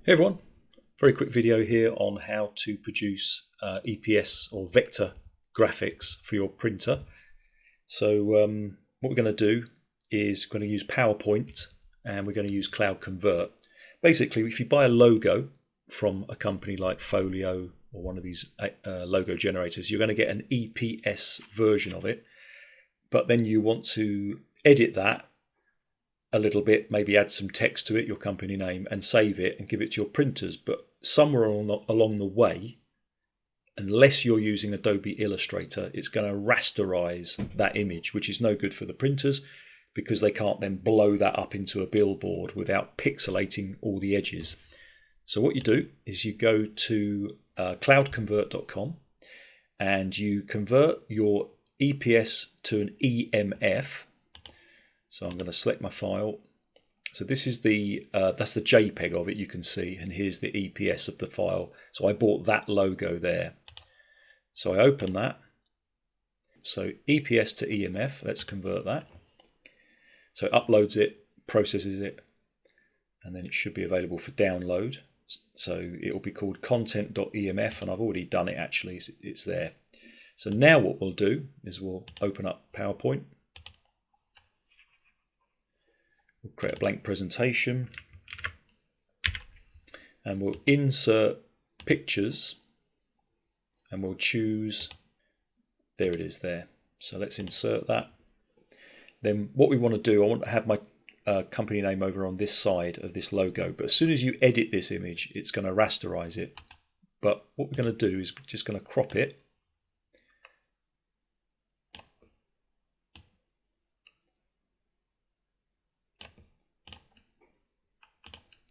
Hey everyone, very quick video here on how to produce EPS or vector graphics for your printer. So what we're going to do is going to use PowerPoint and we're going to use Cloud Convert. Basically, if you buy a logo from a company like Folio or one of these logo generators, you're going to get an EPS version of it, but then you want to edit that a little bit, maybe add some text to it, your company name, and save it and give it to your printers. But somewhere along the way, unless you're using Adobe Illustrator, it's going to rasterize that image, which is no good for the printers because they can't then blow that up into a billboard without pixelating all the edges. So what you do is you go to cloudconvert.com and you convert your EPS to an EMF. So I'm going to select my file. So this is that's the JPEG of it, you can see, and here's the EPS of the file. So I bought that logo there. So I open that. So EPS to EMF, let's convert that. So it uploads it, processes it, and then it should be available for download. So it will be called content.emf, and I've already done it actually, it's there. So now what we'll do is we'll open up PowerPoint. We'll create a blank presentation and we'll insert pictures and we'll choose, there it is there. So let's insert that. Then what we want to do, I want to have my company name over on this side of this logo, but as soon as you edit this image, it's going to rasterize it. But what we're going to do is we're just going to crop it.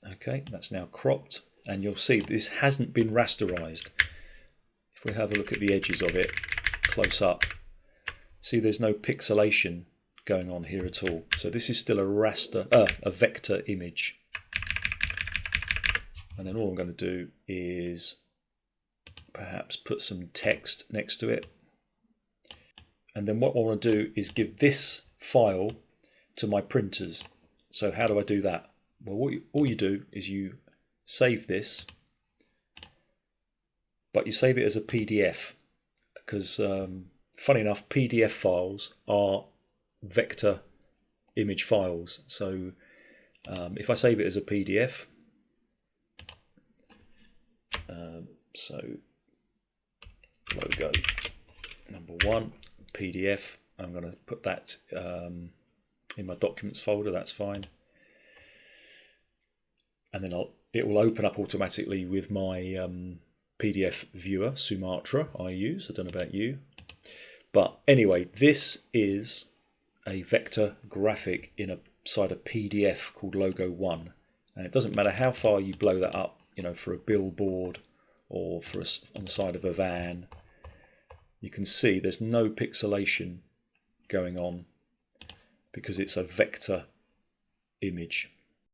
Okay, that's now cropped, and you'll see this hasn't been rasterized. If we have a look at the edges of it close up, see there's no pixelation going on here at all. So this is still a vector image. And then all I'm going to do is perhaps put some text next to it. And then what I want to do is give this file to my printers. So how do I do that? Well, all you do is you save this, but you save it as a PDF because, funny enough, PDF files are vector image files. So if I save it as a PDF, so logo #1 PDF, I'm going to put that in my documents folder, that's fine. And then it will open up automatically with my PDF viewer, Sumatra, I use. I don't know about you. But anyway, this is a vector graphic inside a PDF called Logo 1. And it doesn't matter how far you blow that up, you know, for a billboard or on the side of a van. You can see there's no pixelation going on because it's a vector image.